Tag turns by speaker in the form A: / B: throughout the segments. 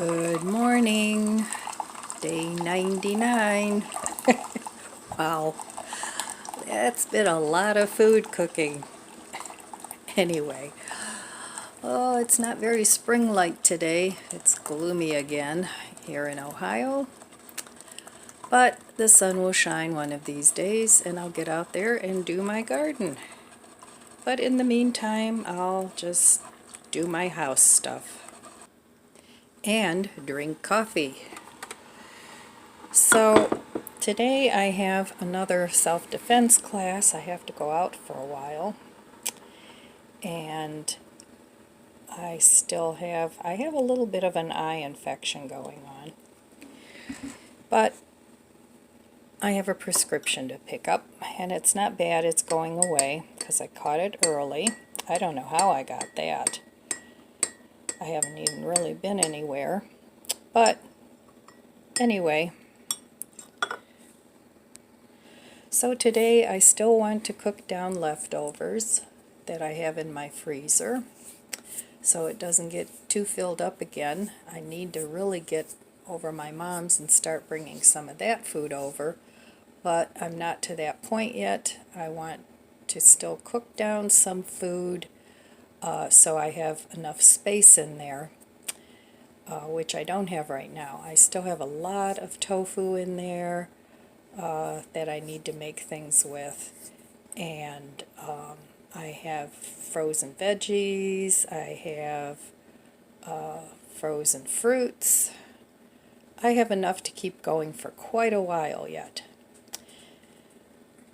A: Good morning, day 99. Wow, that's been a lot of food cooking. Anyway, oh, it's not very spring-like today. It's gloomy again here in Ohio. But the sun will shine one of these days and I'll get out there and do my garden. But in the meantime, I'll just do my house stuff and drink coffee. So today I have another self-defense class. I have to go out for a while, and I have a little bit of an eye infection going on, but I have a prescription to pick up, and it's not bad. It's going away because I caught it early. I don't know how I got that. I haven't even really been anywhere, but anyway. So today I still want to cook down leftovers that I have in my freezer so it doesn't get too filled up again. I need to really get over my mom's and start bringing some of that food over, but I'm not to that point yet. I want to still cook down some food so I have enough space in there, which I don't have right now. I still have a lot of tofu in there that I need to make things with, and I have frozen veggies, I have frozen fruits. I have enough to keep going for quite a while yet.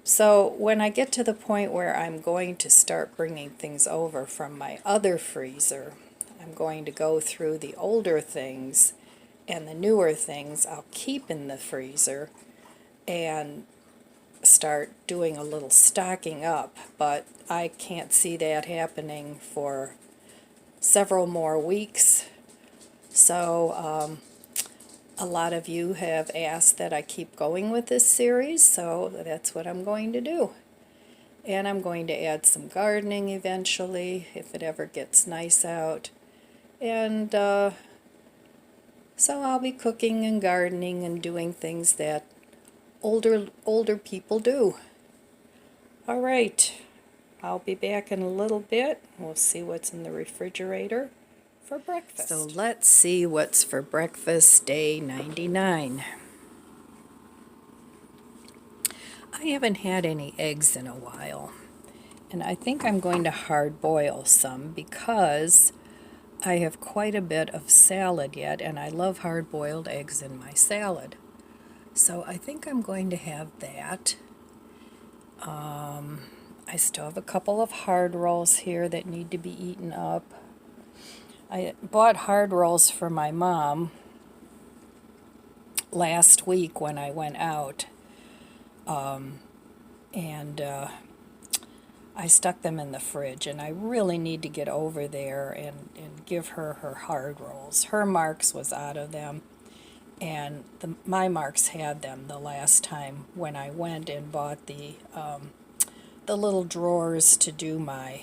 A: So when I get to the point where I'm going to start bringing things over from my other freezer, I'm going to go through the older things, and the newer things I'll keep in the freezer and start doing a little stocking up, but I can't see that happening for several more weeks. So a lot of you have asked that I keep going with this series, so that's what I'm going to do. And I'm going to add some gardening eventually if it ever gets nice out. And so I'll be cooking and gardening and doing things that older people do. All right, I'll be back in a little bit. We'll see what's in the refrigerator for breakfast. So let's see what's for breakfast day 99. I haven't had any eggs in a while, and I think I'm going to hard boil some because I have quite a bit of salad yet, and I love hard boiled eggs in my salad. So I think I'm going to have that. I still have a couple of hard rolls here that need to be eaten up. I bought hard rolls for my mom last week when I went out, and I stuck them in the fridge, and I really need to get over there and give her her hard rolls. Her Marks was out of them, and my Marks had them the last time when I went and bought the little drawers to do my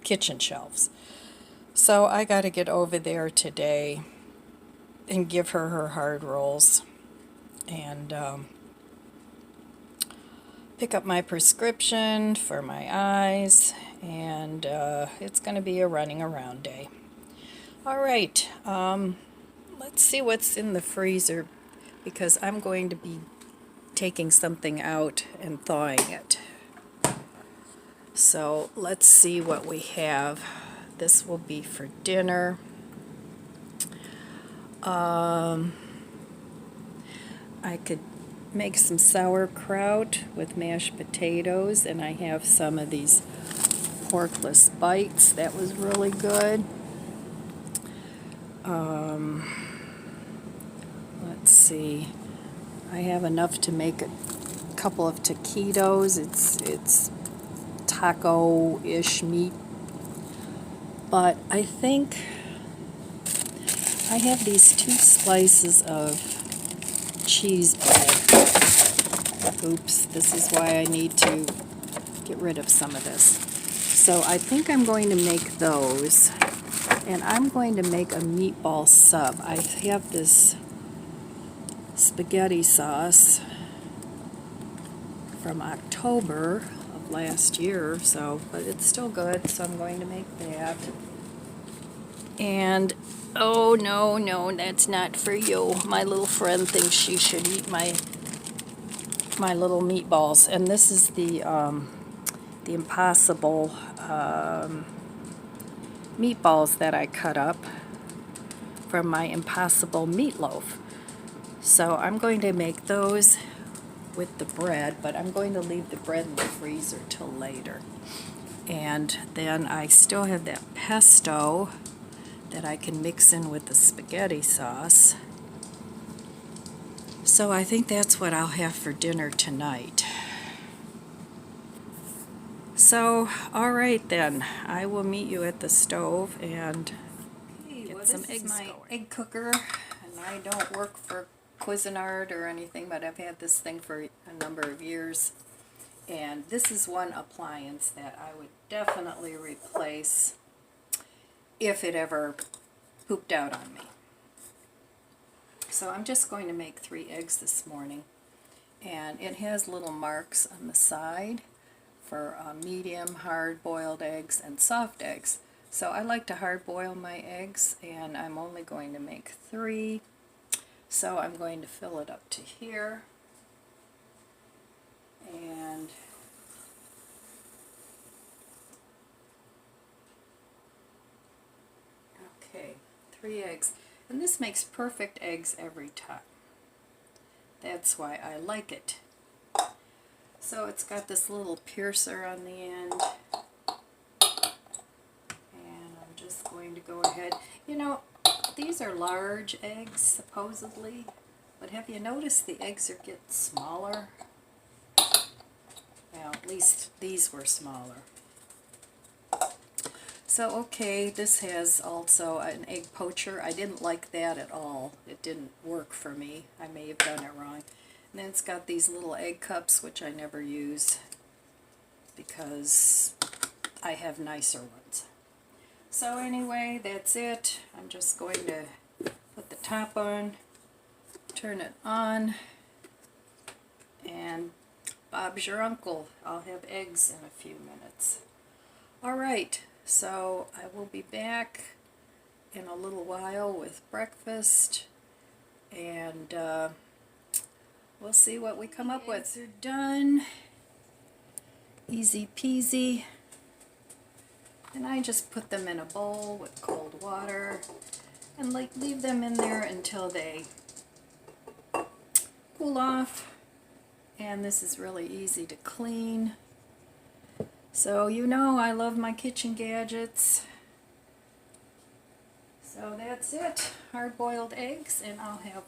A: kitchen shelves. So I got to get over there today and give her her hard rolls and pick up my prescription for my eyes, and it's going to be a running around day. All right. Let's see what's in the freezer, because I'm going to be taking something out and thawing it. So let's see what we have. This will be for dinner. I could make some sauerkraut with mashed potatoes, and I have some of these porkless bites. That was really good. Let's see. I have enough to make a couple of taquitos. It's taco-ish meat. But I think I have these 2 slices of cheese bread. Oops, this is why I need to get rid of some of this. So I think I'm going to make those. And I'm going to make a meatball sub. I have this spaghetti sauce from October of last year, so, but it's still good, so I'm going to make that. And, oh no, no, that's not for you. My little friend thinks she should eat my little meatballs. And this is the Impossible meatballs that I cut up from my Impossible meatloaf. So I'm going to make those with the bread, but I'm going to leave the bread in the freezer till later. And then I still have that pesto that I can mix in with the spaghetti sauce. So I think that's what I'll have for dinner tonight. So, all right then, I will meet you at the stove and get some eggs going. This is my egg cooker, and I don't work for Cuisinart or anything, but I've had this thing for a number of years. And this is one appliance that I would definitely replace if it ever pooped out on me. So I'm just going to make 3 eggs this morning. And it has little marks on the side for medium, hard-boiled eggs, and soft eggs. So I like to hard-boil my eggs, and I'm only going to make 3. So I'm going to fill it up to here. And okay, 3 eggs. And this makes perfect eggs every time. That's why I like it. So it's got this little piercer on the end. And I'm just going to go ahead. You know, these are large eggs, supposedly. But have you noticed the eggs are getting smaller? Well, at least these were smaller. So, okay, this has also an egg poacher. I didn't like that at all. It didn't work for me. I may have done it wrong. And then it's got these little egg cups, which I never use because I have nicer ones. So anyway, that's it. I'm just going to put the top on, turn it on, and Bob's your uncle. I'll have eggs in a few minutes. Alright, so I will be back in a little while with breakfast, and we'll see what we come up with. They're done. Easy peasy. And I just put them in a bowl with cold water and leave them in there until they cool off. And this is really easy to clean. So you know I love my kitchen gadgets. So that's it. Hard-boiled eggs, and I'll have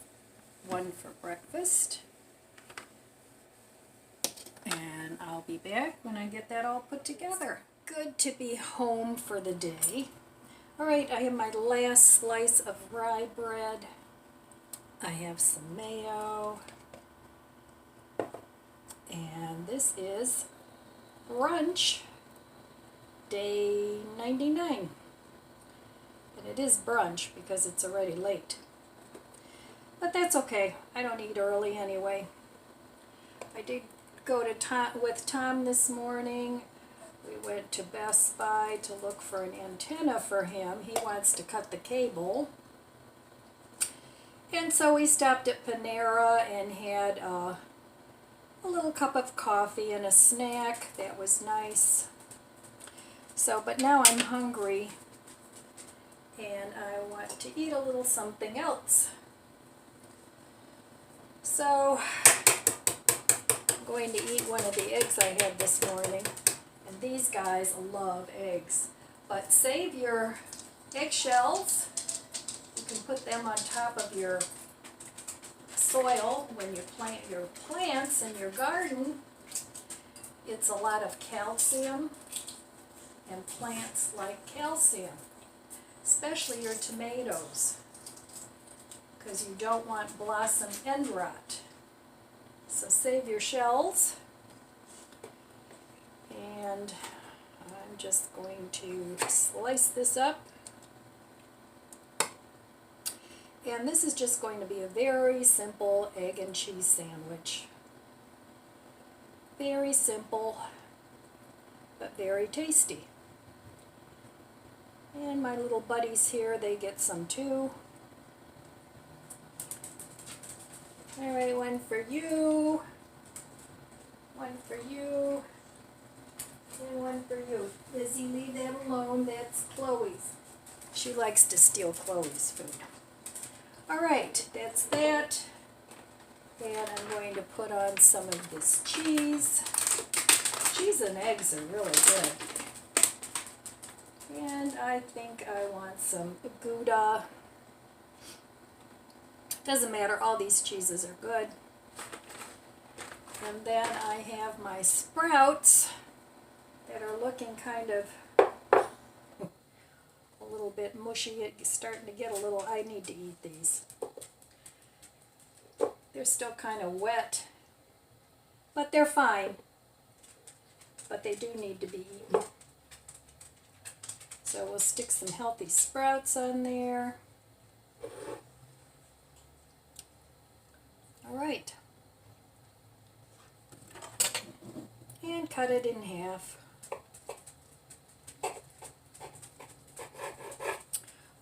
A: one for breakfast. And I'll be back when I get that all put together. Good to be home for the day. Alright, I have my last slice of rye bread. I have some mayo. And this is brunch day 99. And it is brunch because it's already late. But that's okay. I don't eat early anyway. I did go to with Tom this morning. We went to Best Buy to look for an antenna for him. He wants to cut the cable. And so we stopped at Panera and had a little cup of coffee and a snack. That was nice. So, but now I'm hungry and I want to eat a little something else. So, I'm going to eat one of the eggs I had this morning. And these guys love eggs. But save your eggshells. You can put them on top of your soil when you plant your plants in your garden. It's a lot of calcium, and plants like calcium, especially your tomatoes, because you don't want blossom end rot. So save your shells. And I'm just going to slice this up And this is just going to be a very simple egg and cheese sandwich. Very simple, but very tasty. And my little buddies here, they get some too. All right, one for you, one for you, and one for you. Lizzie, leave that alone, that's Chloe's. She likes to steal Chloe's food. All right, that's that. And I'm going to put on some of this cheese. Cheese and eggs are really good. And I think I want some Gouda. Doesn't matter, all these cheeses are good. And then I have my sprouts that are looking kind of a little bit mushy. It's starting to get a little, I need to eat these. They're still kind of wet, but they're fine. But they do need to be eaten. So we'll stick some healthy sprouts on there. All right. And cut it in half.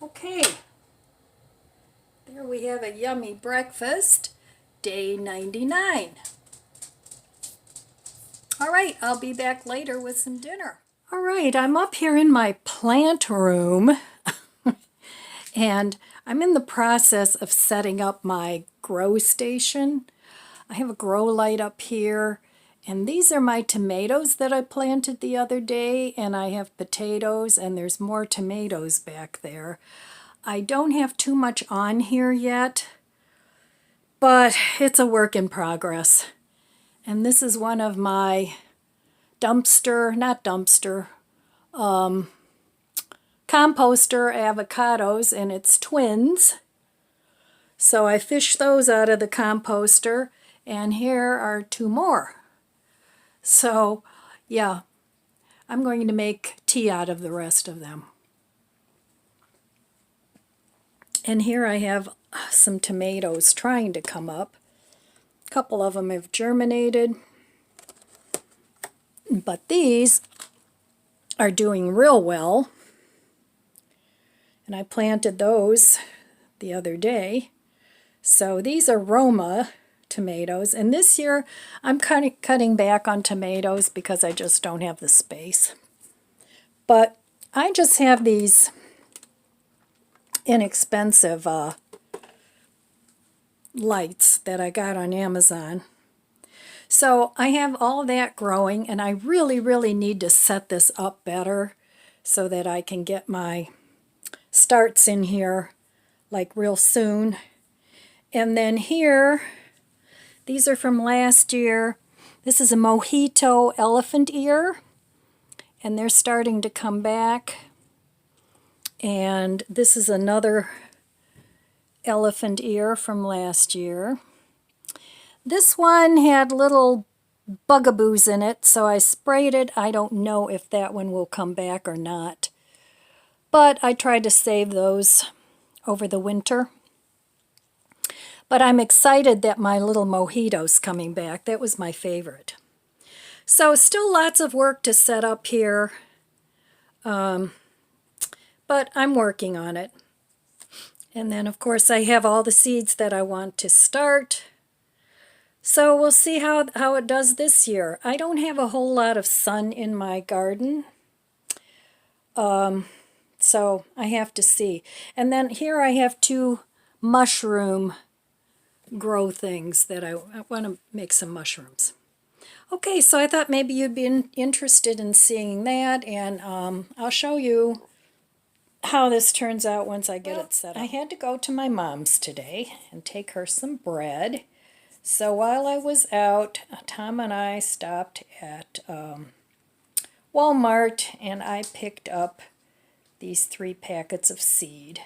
A: Okay. There we have a yummy breakfast. Day 99. All right, I'll be back later with some dinner. All right, I'm up here in my plant room and I'm in the process of setting up my grow station. I have a grow light up here, and these are my tomatoes that I planted the other day, and I have potatoes, and there's more tomatoes back there. I don't have too much on here yet, but it's a work in progress. And this is one of my composter avocados, and it's twins. So I fished those out of the composter, and here are two more. So yeah, I'm going to make tea out of the rest of them. And here I have some tomatoes trying to come up. A couple of them have germinated, but these are doing real well. And I planted those the other day. So these are Roma tomatoes, and this year I'm kind of cutting back on tomatoes because I just don't have the space. But I just have these inexpensive lights that I got on Amazon. So I have all that growing, and I really need to set this up better so that I can get my starts in here like real soon. And then here, these are from last year. This is a mojito elephant ear, and they're starting to come back. And this is another elephant ear from last year. This one had little bugaboos in it, so I sprayed it. I don't know if that one will come back or not. But I tried to save those over the winter. But I'm excited that my little mojito's coming back. That was my favorite. So still lots of work to set up here. But I'm working on it. And then, of course, I have all the seeds that I want to start. So we'll see how it does this year. I don't have a whole lot of sun in my garden. So I have to see. And then here I have two mushroom grow things that I want to make some mushrooms. Okay, so I thought maybe you'd be interested in seeing that, and I'll show you how this turns out once I get it set up. I had to go to my mom's today and take her some bread. So while I was out, Tom and I stopped at Walmart, and I picked up these 3 packets of seed.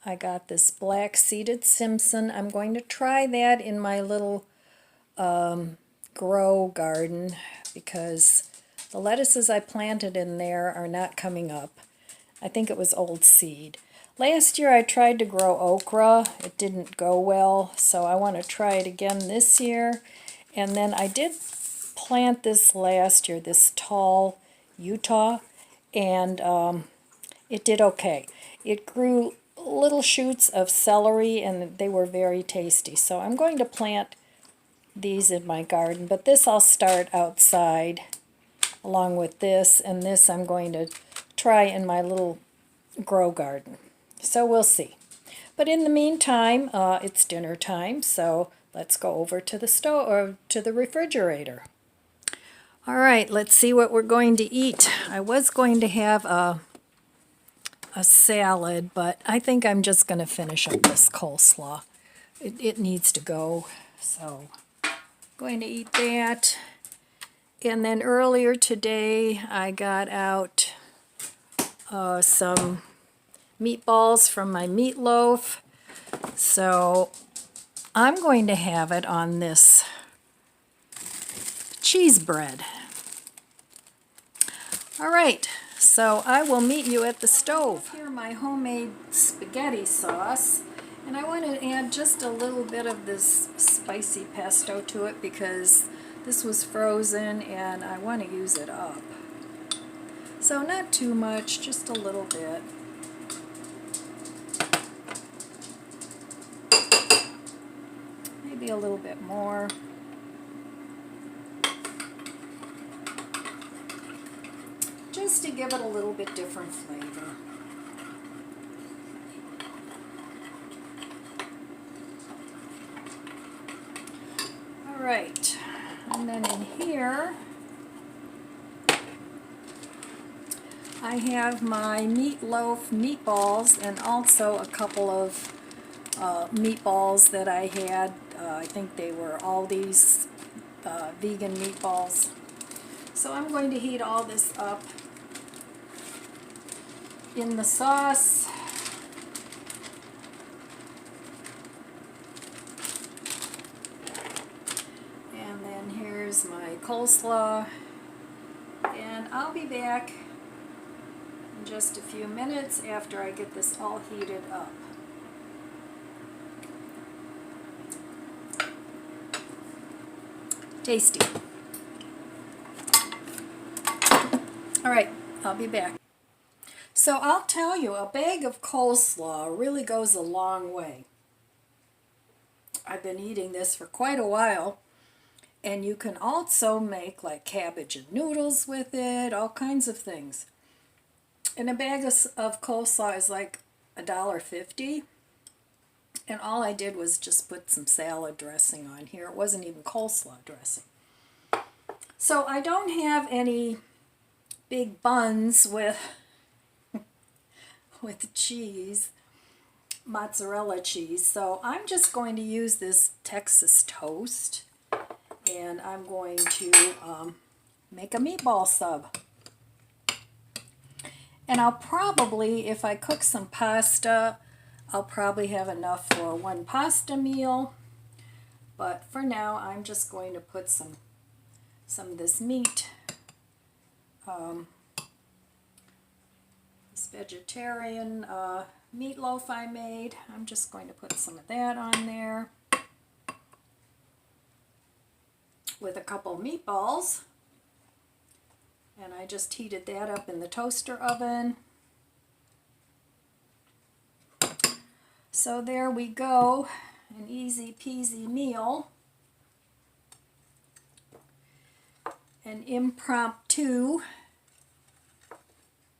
A: I got this black seeded Simpson. I'm going to try that in my little grow garden because the lettuces I planted in there are not coming up. I think it was old seed. Last year I tried to grow okra. It didn't go well, so I want to try it again this year. And then I did plant this last year, this tall Utah, and it did okay. It grew little shoots of celery, and they were very tasty. So I'm going to plant these in my garden, but this I'll start outside along with this, and this I'm going to try in my little grow garden. So we'll see. But in the meantime, it's dinner time, so let's go over to the stove or to the refrigerator. All right, let's see what we're going to eat. I was going to have a salad, but I think I'm just going to finish up this coleslaw. It needs to go, so I'm going to eat that. And then earlier today I got out some meatballs from my meatloaf, so I'm going to have it on this cheese bread. All right, so I will meet you at the stove. Here my homemade spaghetti sauce, and I want to add just a little bit of this spicy pesto to it because this was frozen and I want to use it up. So not too much, just a little bit. Maybe a little bit more. Just to give it a little bit different flavor. All right, and then in here I have my meatloaf meatballs and also a couple of meatballs that I had. I think they were Aldi's vegan meatballs. So I'm going to heat all this up in the sauce. And then here's my coleslaw. And I'll be back in just a few minutes after I get this all heated up. Tasty. All right, I'll be back. So I'll tell you, a bag of coleslaw really goes a long way. I've been eating this for quite a while, and you can also make like cabbage and noodles with it, all kinds of things. And a bag of coleslaw is like $1.50, and all I did was just put some salad dressing on here. It wasn't even coleslaw dressing. So I don't have any big buns with cheese, mozzarella cheese, so I'm just going to use this Texas toast, and I'm going to make a meatball sub. And I'll probably, if I cook some pasta, I'll probably have enough for one pasta meal, but for now I'm just going to put some of this meat, this vegetarian meatloaf I made. I'm just going to put some of that on there with a couple meatballs, and I just heated that up in the toaster oven. So there we go, an easy peasy meal, an impromptu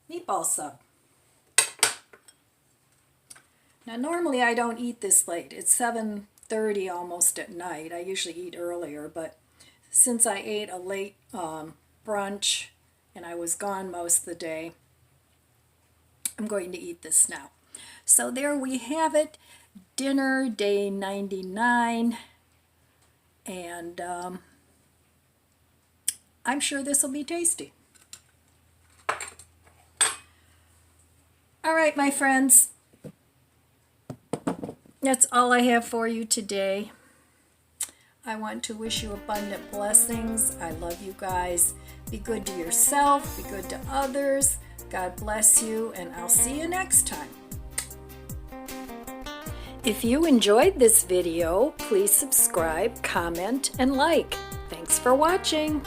A: meatball sub. Now normally I don't eat this late. It's 7:30 almost at night. I usually eat earlier, but since I ate a late brunch and I was gone most of the day, I'm going to eat this now. So there we have it, dinner day 99, and I'm sure this will be tasty. All right, my friends, that's all I have for you today. I want to wish you abundant blessings. I love you guys. Be good to yourself, be good to others. God bless you, and I'll see you next time. If you enjoyed this video, please subscribe, comment, and like. Thanks for watching.